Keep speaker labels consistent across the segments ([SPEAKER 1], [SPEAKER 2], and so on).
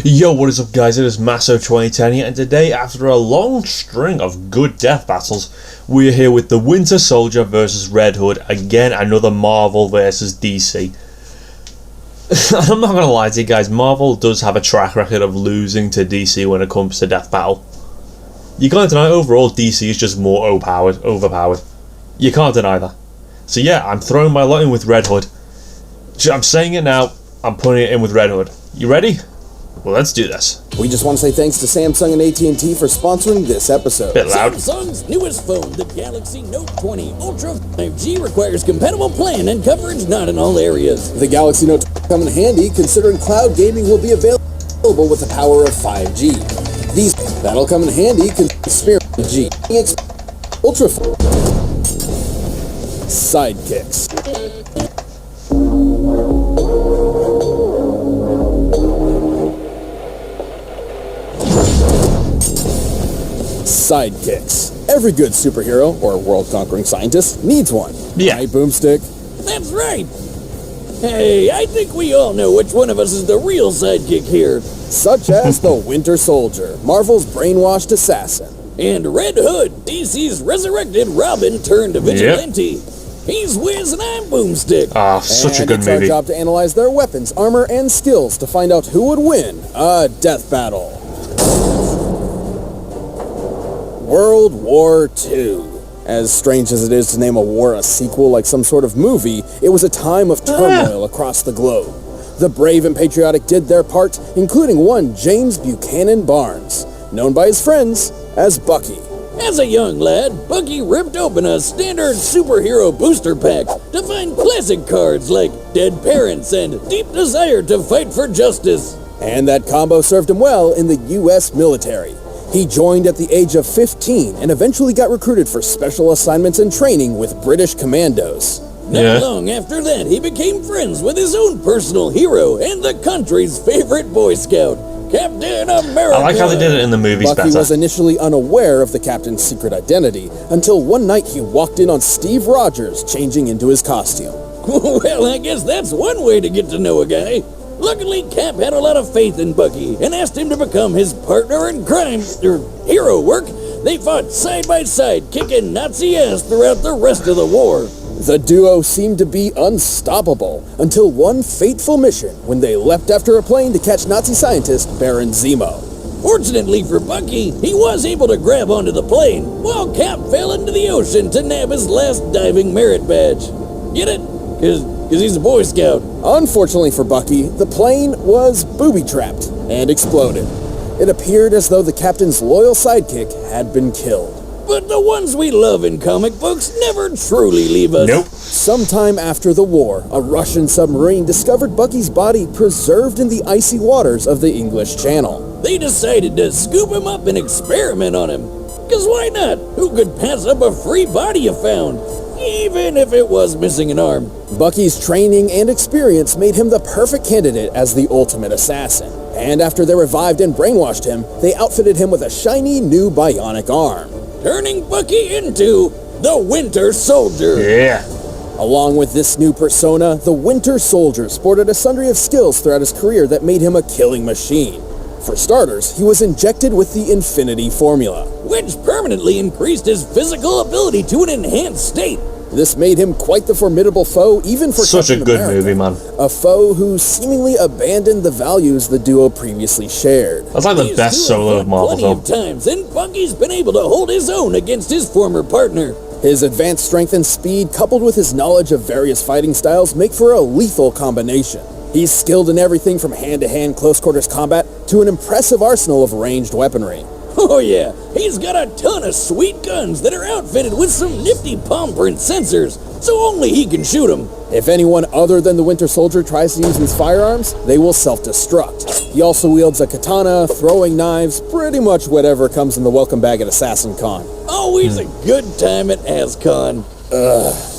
[SPEAKER 1] Yo, what is up guys, it is Masso2010 here, and today, after a long string of good death battles, we are here with the Winter Soldier versus Red Hood. Again, another Marvel versus DC. I'm not gonna lie to you guys, Marvel does have a track record of losing to DC when it comes to death battle. You can't deny overall DC is just more overpowered. You can't deny that. So yeah, I'm throwing my lot in with Red Hood. I'm saying it now, I'm putting it in with Red Hood. You ready? Well, let's do this.
[SPEAKER 2] We just want to say thanks to Samsung and AT&T for sponsoring this episode.
[SPEAKER 1] Bit loud.
[SPEAKER 3] Samsung's newest phone, the Galaxy Note 20 Ultra 5G, requires compatible plan and coverage not in all areas.
[SPEAKER 2] The Galaxy Note come in handy considering cloud gaming will be available with the power of 5G. That'll come in handy considering 5G. Ultra Sidekicks. Sidekicks. Every good superhero or world-conquering scientist needs one.
[SPEAKER 1] Yeah.
[SPEAKER 2] Right, Boomstick?
[SPEAKER 3] That's right. Hey, I think we all know which one of us is the real sidekick here.
[SPEAKER 2] Such as the Winter Soldier, Marvel's brainwashed assassin.
[SPEAKER 3] And Red Hood, DC's resurrected Robin turned vigilante. He's Wiz and I'm Boomstick.
[SPEAKER 1] Ah, such a good
[SPEAKER 2] it's
[SPEAKER 1] movie.
[SPEAKER 2] our job to analyze their weapons, armor, and skills to find out who would win a death battle. World War II. As strange as it is to name a war a sequel like some sort of movie, it was a time of turmoil across the globe. The brave and patriotic did their part, including one James Buchanan Barnes, known by his friends as Bucky.
[SPEAKER 3] As a young lad, Bucky ripped open a standard superhero booster pack to find classic cards like Dead Parents and Deep Desire to Fight for Justice.
[SPEAKER 2] And that combo served him well in the U.S. military. He joined at the age of 15 and eventually got recruited for special assignments and training with British commandos.
[SPEAKER 3] Not long after that, he became friends with his own personal hero and the country's favorite Boy Scout, Captain America.
[SPEAKER 1] I like how they did it in the movies
[SPEAKER 2] Bucky
[SPEAKER 1] better.
[SPEAKER 2] was initially unaware of the captain's secret identity until one night he walked in on Steve Rogers changing into his costume.
[SPEAKER 3] Well, I guess that's one way to get to know a guy. Luckily, Cap had a lot of faith in Bucky and asked him to become his partner in crime, hero work. They fought side by side, kicking Nazi ass throughout the rest of the war.
[SPEAKER 2] The duo seemed to be unstoppable until one fateful mission when they leapt after a plane to catch Nazi scientist Baron Zemo.
[SPEAKER 3] Fortunately for Bucky, he was able to grab onto the plane, while Cap fell into the ocean to nab his last diving merit badge. Get it? Because he's a Boy Scout.
[SPEAKER 2] Unfortunately for Bucky, the plane was booby-trapped and exploded. It appeared as though the captain's loyal sidekick had been killed.
[SPEAKER 3] But the ones we love in comic books never truly leave us.
[SPEAKER 1] Nope.
[SPEAKER 2] Sometime after the war, a Russian submarine discovered Bucky's body preserved in the icy waters of the English Channel.
[SPEAKER 3] They decided to scoop him up and experiment on him. Because why not? Who could pass up a free body you found? Even if it was missing an arm.
[SPEAKER 2] Bucky's training and experience made him the perfect candidate as the ultimate assassin. And after they revived and brainwashed him, they outfitted him with a shiny new bionic arm,
[SPEAKER 3] Turning Bucky into the Winter Soldier.
[SPEAKER 1] Yeah.
[SPEAKER 2] Along with this new persona, the Winter Soldier sported a sundry of skills throughout his career that made him a killing machine. For starters, he was injected with the Infinity Formula,
[SPEAKER 3] which permanently increased his physical ability to an enhanced state.
[SPEAKER 2] This made him quite the formidable foe even for
[SPEAKER 1] Such
[SPEAKER 2] Captain
[SPEAKER 1] a good
[SPEAKER 2] America,
[SPEAKER 1] movie, man.
[SPEAKER 2] a foe who seemingly abandoned the values the duo previously shared.
[SPEAKER 1] That's like the
[SPEAKER 3] These
[SPEAKER 1] best
[SPEAKER 3] two have
[SPEAKER 1] solo
[SPEAKER 3] fought
[SPEAKER 1] Marvel
[SPEAKER 3] plenty
[SPEAKER 1] film.
[SPEAKER 3] of times, and Bucky's been able to hold his own against his former partner.
[SPEAKER 2] His advanced strength and speed, coupled with his knowledge of various fighting styles, make for a lethal combination. He's skilled in everything from hand-to-hand close-quarters combat to an impressive arsenal of ranged weaponry.
[SPEAKER 3] Oh yeah, he's got a ton of sweet guns that are outfitted with some nifty palm print sensors, so only he can shoot them.
[SPEAKER 2] If anyone other than the Winter Soldier tries to use these firearms, they will self-destruct. He also wields a katana, throwing knives, pretty much whatever comes in the welcome bag at Assassin Con.
[SPEAKER 3] Always a good time at ASCON.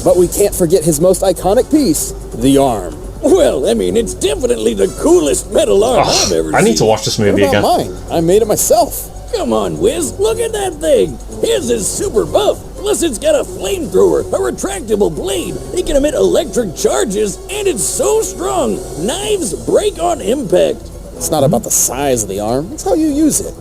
[SPEAKER 2] But we can't forget his most iconic piece, the arm.
[SPEAKER 3] Well, I mean, it's definitely the coolest metal arm I've ever seen.
[SPEAKER 1] I need to watch this movie
[SPEAKER 2] What about
[SPEAKER 1] again.
[SPEAKER 2] mine? I made it myself.
[SPEAKER 3] Come on, Wiz, look at that thing. His is super buff. Plus, it's got a flamethrower, a retractable blade. It can emit electric charges, and it's so strong, knives break on impact.
[SPEAKER 2] It's not about the size of the arm, it's how you use it.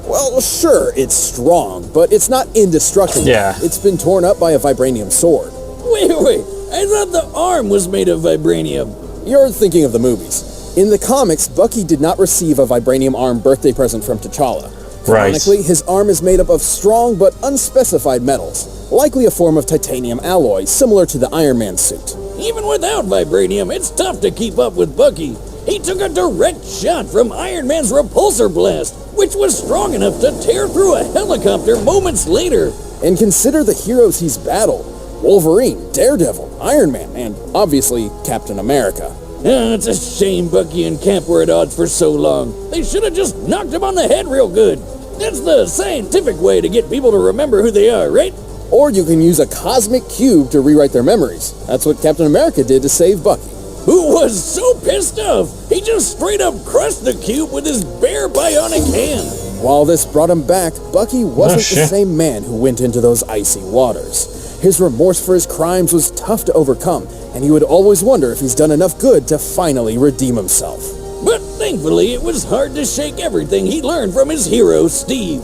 [SPEAKER 2] Well, sure, it's strong, but it's not indestructible.
[SPEAKER 1] Yeah.
[SPEAKER 2] It's been torn up by a vibranium sword.
[SPEAKER 3] Wait, I thought the arm was made of vibranium.
[SPEAKER 2] You're thinking of the movies. In the comics, Bucky did not receive a vibranium arm birthday present from T'Challa.
[SPEAKER 1] Right.
[SPEAKER 2] Ironically, his arm is made up of strong but unspecified metals, likely a form of titanium alloy, similar to the Iron Man suit.
[SPEAKER 3] Even without vibranium, it's tough to keep up with Bucky. He took a direct shot from Iron Man's repulsor blast, which was strong enough to tear through a helicopter moments later.
[SPEAKER 2] And consider the heroes he's battled: Wolverine, Daredevil, Iron Man, and obviously Captain America.
[SPEAKER 3] It's a shame Bucky and Cap were at odds for so long. They should have just knocked him on the head real good. That's the scientific way to get people to remember who they are, right?
[SPEAKER 2] Or you can use a cosmic cube to rewrite their memories. That's what Captain America did to save Bucky.
[SPEAKER 3] Who was so pissed off, he just straight up crushed the cube with his bare bionic hand.
[SPEAKER 2] While this brought him back, Bucky wasn't the
[SPEAKER 1] shit.
[SPEAKER 2] same man who went into those icy waters. His remorse for his crimes was tough to overcome, and he would always wonder if he's done enough good to finally redeem himself.
[SPEAKER 3] But thankfully, it was hard to shake everything he learned from his hero, Steve.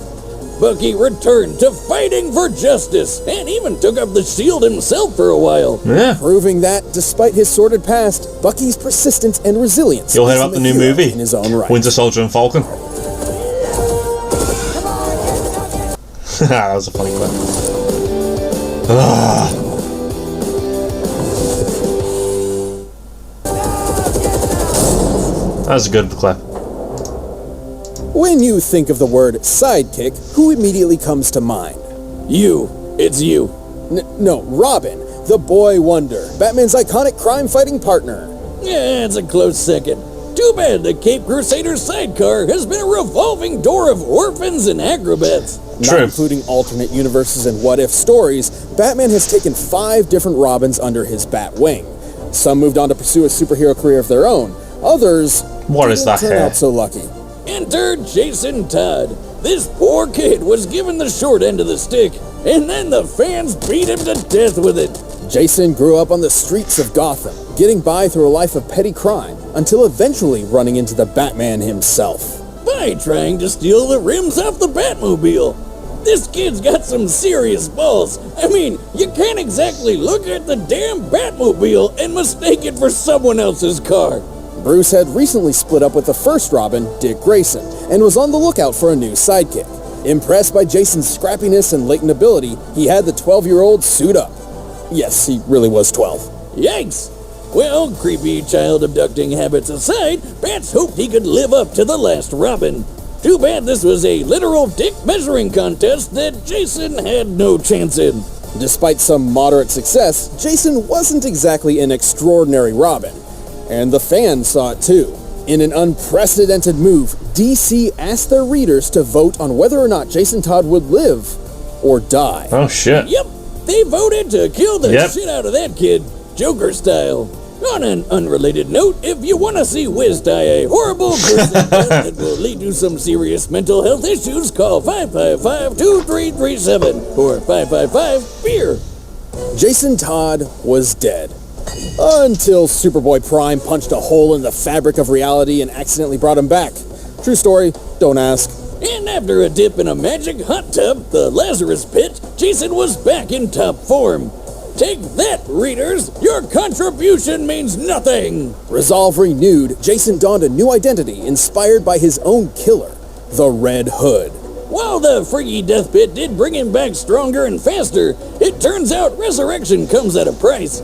[SPEAKER 3] Bucky returned to fighting for justice, and even took up the shield himself for a while.
[SPEAKER 1] Yeah.
[SPEAKER 2] Proving that, despite his sordid past, Bucky's persistence and resilience
[SPEAKER 1] You'll hear
[SPEAKER 2] makes
[SPEAKER 1] about
[SPEAKER 2] him
[SPEAKER 1] the
[SPEAKER 2] a
[SPEAKER 1] new
[SPEAKER 2] hero
[SPEAKER 1] movie,
[SPEAKER 2] in his own right.
[SPEAKER 1] Winter Soldier and Falcon. That was a funny clip. That was a good clip.
[SPEAKER 2] When you think of the word sidekick, who immediately comes to mind?
[SPEAKER 3] You. It's you.
[SPEAKER 2] No, Robin, the boy wonder, Batman's iconic crime-fighting partner.
[SPEAKER 3] Yeah, it's a close second. Too bad the Cape Crusader's sidecar has been a revolving door of orphans and acrobats.
[SPEAKER 1] True.
[SPEAKER 2] Not including alternate universes and what-if stories, Batman has taken 5 different Robins under his bat wing. Some moved on to pursue a superhero career of their own. Others
[SPEAKER 1] What is
[SPEAKER 2] didn't
[SPEAKER 1] that
[SPEAKER 2] turn
[SPEAKER 1] hair?
[SPEAKER 2] out so lucky.
[SPEAKER 3] Enter Jason Todd. This poor kid was given the short end of the stick, and then the fans beat him to death with it.
[SPEAKER 2] Jason grew up on the streets of Gotham, getting by through a life of petty crime, until eventually running into the Batman himself.
[SPEAKER 3] By trying to steal the rims off the Batmobile. This kid's got some serious balls. I mean, you can't exactly look at the damn Batmobile and mistake it for someone else's car.
[SPEAKER 2] Bruce had recently split up with the first Robin, Dick Grayson, and was on the lookout for a new sidekick. Impressed by Jason's scrappiness and latent ability, he had the 12-year-old suit up. Yes, he really was 12.
[SPEAKER 3] Yikes! Well, creepy child abducting habits aside, Bats hoped he could live up to the last Robin. Too bad this was a literal dick measuring contest that Jason had no chance in.
[SPEAKER 2] Despite some moderate success, Jason wasn't exactly an extraordinary Robin. And the fans saw it too. In an unprecedented move, DC asked their readers to vote on whether or not Jason Todd would live or die.
[SPEAKER 1] Oh shit.
[SPEAKER 3] Yep, they voted to kill the
[SPEAKER 1] Yep.
[SPEAKER 3] shit out of that kid, Joker style. On an unrelated note, if you want to see Wiz die a horrible person that will lead to some serious mental health issues, call 555-2337 or 555-BEER.
[SPEAKER 2] Jason Todd was dead. Until Superboy Prime punched a hole in the fabric of reality and accidentally brought him back. True story, don't ask.
[SPEAKER 3] And after a dip in a magic hot tub, the Lazarus Pit, Jason was back in top form. Take that, readers! Your contribution means nothing!
[SPEAKER 2] Resolve renewed, Jason donned a new identity inspired by his own killer, the Red Hood.
[SPEAKER 3] While the freaky death pit did bring him back stronger and faster, it turns out resurrection comes at a price.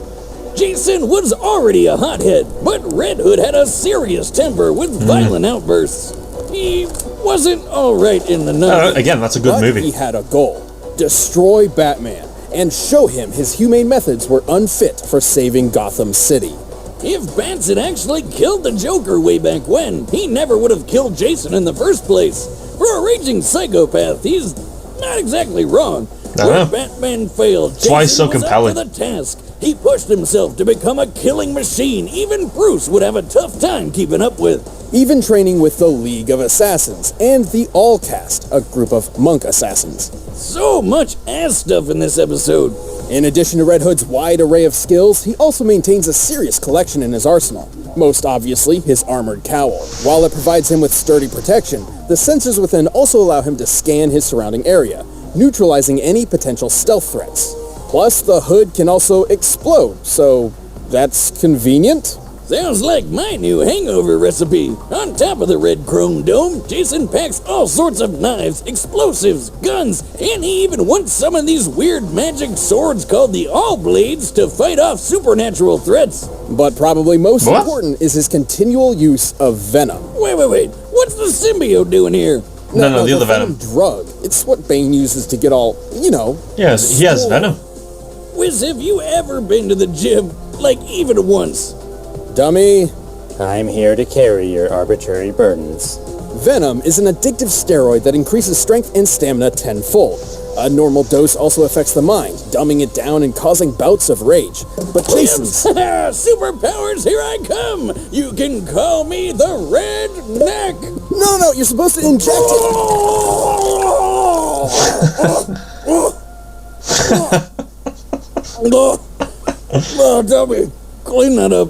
[SPEAKER 3] Jason was already a hothead, but Red Hood had a serious temper with violent outbursts. He wasn't alright in the night.
[SPEAKER 1] Again, that's a good
[SPEAKER 2] But
[SPEAKER 1] movie.
[SPEAKER 2] he had a goal: destroy Batman and show him his humane methods were unfit for saving Gotham City.
[SPEAKER 3] If Bats had actually killed the Joker way back when, he never would have killed Jason in the first place. For a raging psychopath, he's not exactly wrong.
[SPEAKER 1] I know.
[SPEAKER 3] When Batman failed,
[SPEAKER 1] That's why he's so
[SPEAKER 3] Jason was up
[SPEAKER 1] compelling.
[SPEAKER 3] to the task. He pushed himself to become a killing machine even Bruce would have a tough time keeping up with.
[SPEAKER 2] Even training with the League of Assassins and the All Cast, a group of monk assassins.
[SPEAKER 3] So much ass stuff in this episode.
[SPEAKER 2] In addition to Red Hood's wide array of skills, he also maintains a serious collection in his arsenal. Most obviously, his armored cowl. While it provides him with sturdy protection, the sensors within also allow him to scan his surrounding area, neutralizing any potential stealth threats. Plus, the hood can also explode, so that's convenient.
[SPEAKER 3] Sounds like my new hangover recipe. On top of the red chrome dome, Jason packs all sorts of knives, explosives, guns, and he even once summoned these weird magic swords called the All Blades to fight off supernatural threats.
[SPEAKER 2] But probably most important is his continual use of venom.
[SPEAKER 3] Wait. What's the symbiote doing here?
[SPEAKER 1] No, the other venom.
[SPEAKER 2] Drug. It's what Bane uses to get all,
[SPEAKER 1] Yes, he has venom.
[SPEAKER 3] Wiz, have you ever been to the gym? Like, even once?
[SPEAKER 2] Dummy.
[SPEAKER 4] I'm here to carry your arbitrary burdens.
[SPEAKER 2] Venom is an addictive steroid that increases strength and stamina tenfold. A normal dose also affects the mind, dumbing it down and causing bouts of rage. But Jason's...
[SPEAKER 3] Superpowers, here I come! You can call me the Red Neck!
[SPEAKER 2] No, you're supposed to inject it.
[SPEAKER 3] Oh, dummy, clean that up.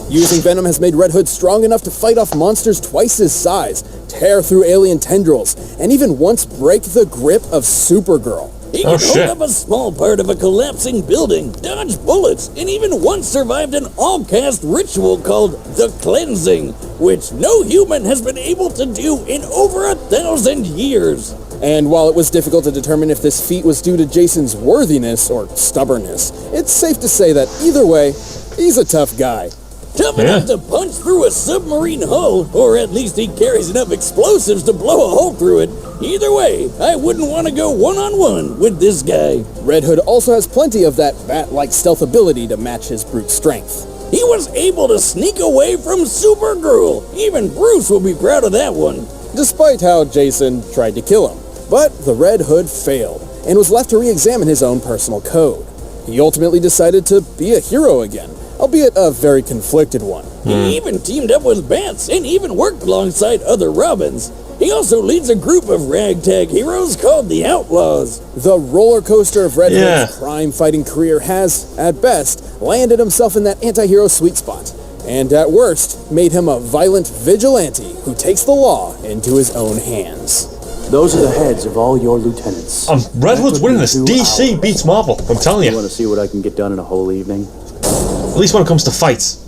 [SPEAKER 2] Using Venom has made Red Hood strong enough to fight off monsters twice his size, tear through alien tendrils, and even once break the grip of Supergirl.
[SPEAKER 3] He can hold up a small part of a collapsing building, dodge bullets, and even once survived an all-cast ritual called the Cleansing, which no human has been able to do in over 1,000 years.
[SPEAKER 2] And while it was difficult to determine if this feat was due to Jason's worthiness or stubbornness, it's safe to say that either way, he's a tough guy.
[SPEAKER 3] Tough enough to punch through a submarine hull, or at least he carries enough explosives to blow a hole through it. Either way, I wouldn't want to go one-on-one with this guy.
[SPEAKER 2] Red Hood also has plenty of that bat-like stealth ability to match his brute strength.
[SPEAKER 3] He was able to sneak away from Supergirl. Even Bruce will be proud of that one.
[SPEAKER 2] Despite how Jason tried to kill him. But the Red Hood failed, and was left to re-examine his own personal code. He ultimately decided to be a hero again, albeit a very conflicted one.
[SPEAKER 3] He even teamed up with Bats, and even worked alongside other Robins. He also leads a group of ragtag heroes called the Outlaws.
[SPEAKER 2] The roller coaster of Red Hood's crime-fighting career has, at best, landed himself in that anti-hero sweet spot, and at worst, made him a violent vigilante who takes the law into his own hands.
[SPEAKER 5] Those are the heads of all your lieutenants.
[SPEAKER 1] Red Hood's winning this. DC beats Marvel, I'm telling you.
[SPEAKER 5] You want to see what I can get done in a whole evening?
[SPEAKER 1] At least when it comes to fights.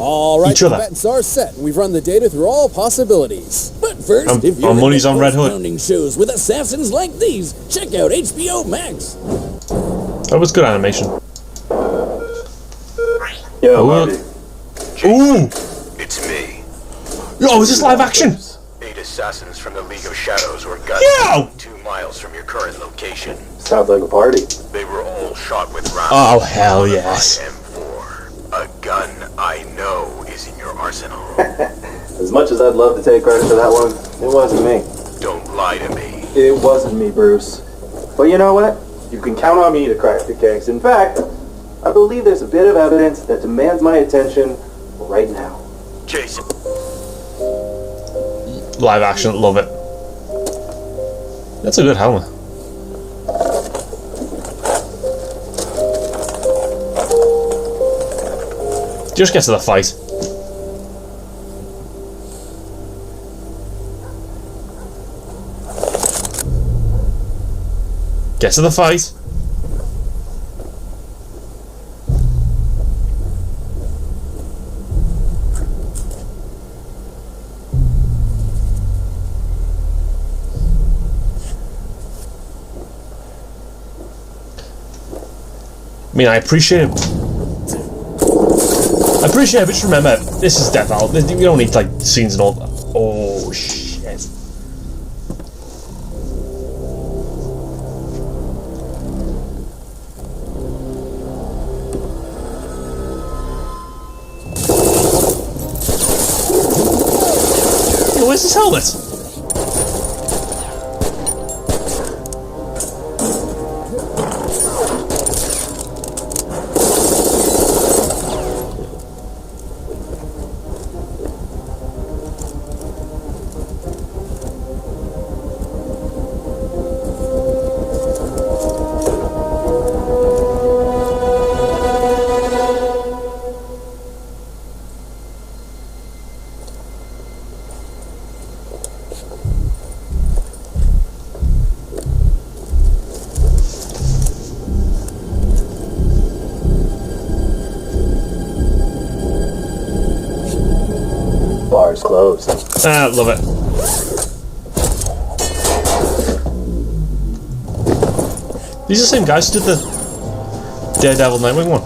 [SPEAKER 2] All right,
[SPEAKER 1] Each other.
[SPEAKER 2] the bets are set. We've run the data through all possibilities.
[SPEAKER 3] But first, if you're
[SPEAKER 1] our money's on Red Hood.
[SPEAKER 3] founding shows with assassins like these, check out HBO Max.
[SPEAKER 1] That was good animation.
[SPEAKER 6] Yo, Marty.
[SPEAKER 1] Ooh!
[SPEAKER 6] It's me.
[SPEAKER 1] Yo, is this live action?
[SPEAKER 6] 8 assassins from the League of Shadows were gunned
[SPEAKER 1] Yo!
[SPEAKER 6] 2 miles from your current location.
[SPEAKER 5] Sounds like a party.
[SPEAKER 6] They were all shot with rounds.
[SPEAKER 1] Oh, hell yes.
[SPEAKER 6] M4. A gun I know is in your arsenal.
[SPEAKER 5] As much as I'd love to take credit for that one, it wasn't me.
[SPEAKER 6] Don't lie to me.
[SPEAKER 5] It wasn't me, Bruce. But you know what? You can count on me to crack the case. In fact, I believe there's a bit of evidence that demands my attention right now.
[SPEAKER 6] Jason.
[SPEAKER 1] Live action, love it. That's a good helmet. Just get to the fight. Get to the fight. I mean, I appreciate it. But just remember, this is Death Out. You don't need, like, scenes and all that. Oh, shit. Yo, where's his helmet? Ah, love it. These are the same guys who did the Daredevil Nightwing one.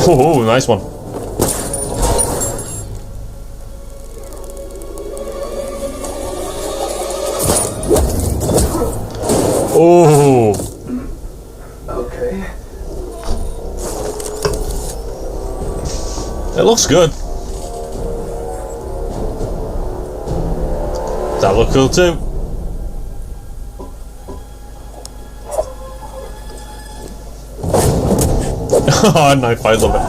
[SPEAKER 1] Oh, nice one. Oh.
[SPEAKER 5] Okay.
[SPEAKER 1] It looks good. That look cool too. Oh, knife, I love it.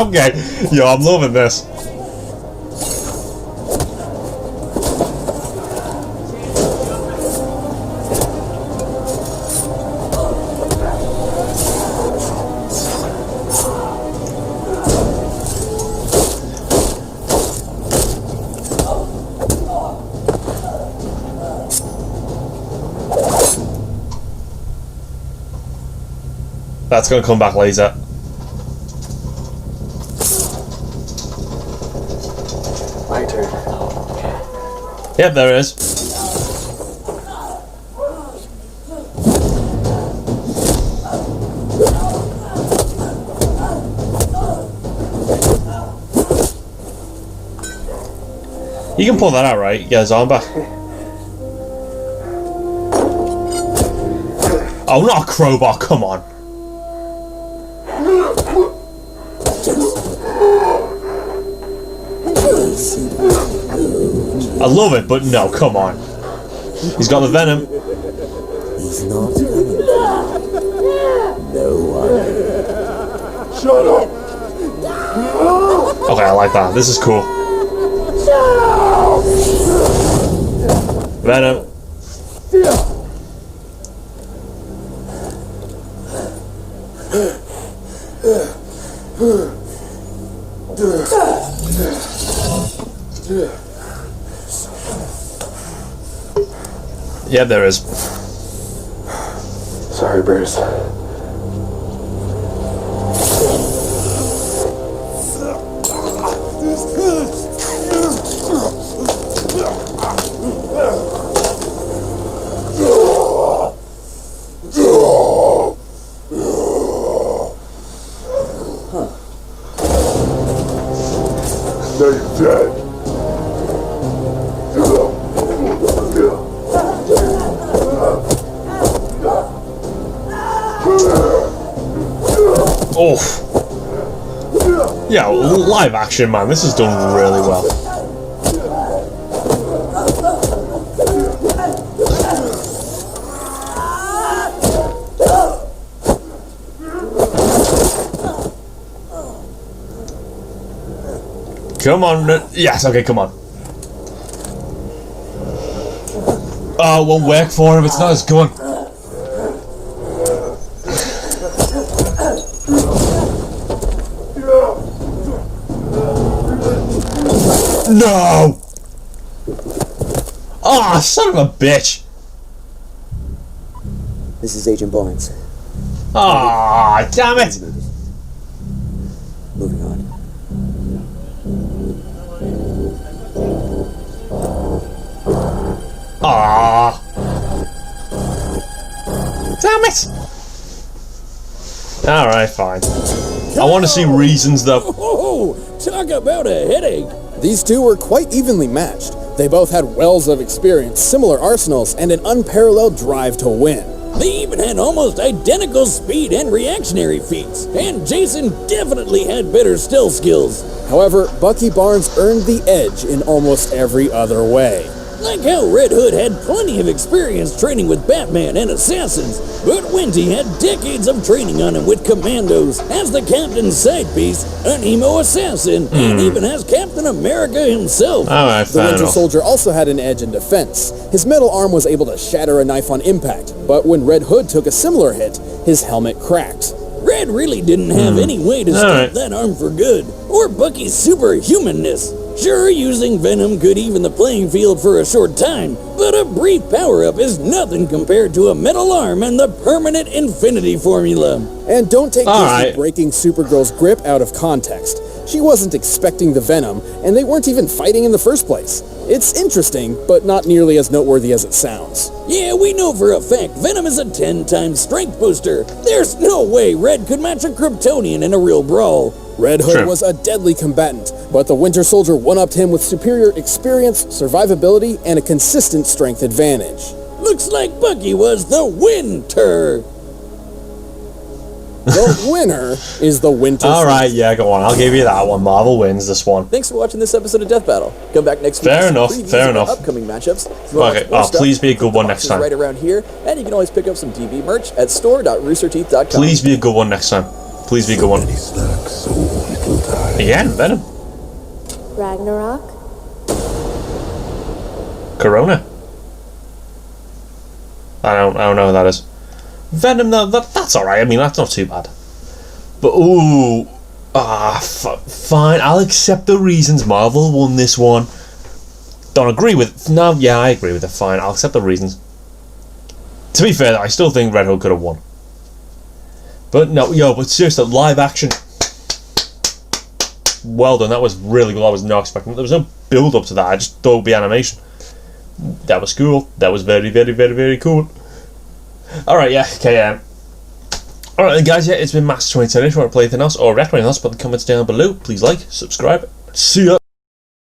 [SPEAKER 1] Okay, yo, I'm loving this. That's gonna come back later.
[SPEAKER 5] My turn.
[SPEAKER 1] Yep, there it is. You can pull that out, right? Get his arm back. Oh, not a crowbar, come on. I love it, but no, come on. He's got the venom.
[SPEAKER 2] He's not no one.
[SPEAKER 5] Shut up!
[SPEAKER 1] Okay, I like that. This is cool. Venom. Yeah, there is.
[SPEAKER 5] Sorry, Bruce.
[SPEAKER 6] Now you're dead.
[SPEAKER 1] Oh. Yeah, live action, man. This is done really well. Come on. Yes, okay, come on. Oh, it won't work for him. It's not his gun. No! Ah, oh, son of a bitch!
[SPEAKER 7] This is Agent Barnes.
[SPEAKER 1] Ah, damn it!
[SPEAKER 7] Moving on.
[SPEAKER 1] Ah, damn it! All right, fine. I want to see reasons though.
[SPEAKER 3] Oh, talk about a headache.
[SPEAKER 2] These two were quite evenly matched. They both had wells of experience, similar arsenals, and an unparalleled drive to win.
[SPEAKER 3] They even had almost identical speed and reactionary feats, and Jason definitely had better stealth skills.
[SPEAKER 2] However, Bucky Barnes earned the edge in almost every other way.
[SPEAKER 3] Like how Red Hood had plenty of experience training with Batman and assassins, but Winty had decades of training on him with commandos, as the captain's side piece, an emo assassin, and even as Captain America himself.
[SPEAKER 1] Alright,
[SPEAKER 2] The
[SPEAKER 1] fair
[SPEAKER 2] Winter
[SPEAKER 1] enough.
[SPEAKER 2] Soldier also had an edge in defense. His metal arm was able to shatter a knife on impact, but when Red Hood took a similar hit, his helmet cracked.
[SPEAKER 3] Red really didn't have any way to stop that arm for good, or Bucky's superhumanness. Sure, using Venom could even the playing field for a short time, but a brief power-up is nothing compared to a metal arm and the permanent infinity formula.
[SPEAKER 2] And don't take Disney breaking Supergirl's grip out of context. She wasn't expecting the Venom, and they weren't even fighting in the first place. It's interesting, but not nearly as noteworthy as it sounds.
[SPEAKER 3] Yeah, we know for a fact Venom is a 10-time strength booster. There's no way Red could match a Kryptonian in a real brawl.
[SPEAKER 2] Red Hood was a deadly combatant, but the Winter Soldier one-upped him with superior experience, survivability, and a consistent strength advantage.
[SPEAKER 3] Looks like Bucky was the winter.
[SPEAKER 2] The winner is the Winter Soldier.
[SPEAKER 1] Alright, yeah, go on. I'll give you that one. Marvel wins this one.
[SPEAKER 7] Thanks for watching this episode of Death Battle. Come back next week.
[SPEAKER 1] Fair enough, fair enough.
[SPEAKER 7] Upcoming matchups.
[SPEAKER 1] Okay, please be a good one next time.
[SPEAKER 7] Right around here, and you can always pick up some DB merch at store.roosterteeth.com.
[SPEAKER 1] Please be a good one next time. Please be a good one. Again, Venom.
[SPEAKER 8] Ragnarok?
[SPEAKER 1] Corona. I don't know who that is. Venom, that's alright. I mean, that's not too bad. But, fine. I'll accept the reasons Marvel won this one. Don't agree with... No, yeah, I agree with it. Fine, I'll accept the reasons. To be fair, I still think Red Hood could have won. But, no, but seriously, live action... Well done, that was really good. I was not expecting... There was no build-up to that. I just thought it would be animation. That was cool. That was very, very, very, very cool. Alright, yeah, okay, alright guys, yeah, it's been Master 2010. If you want to play anything else or recommend else, put the comments down below. Please like, subscribe. See ya!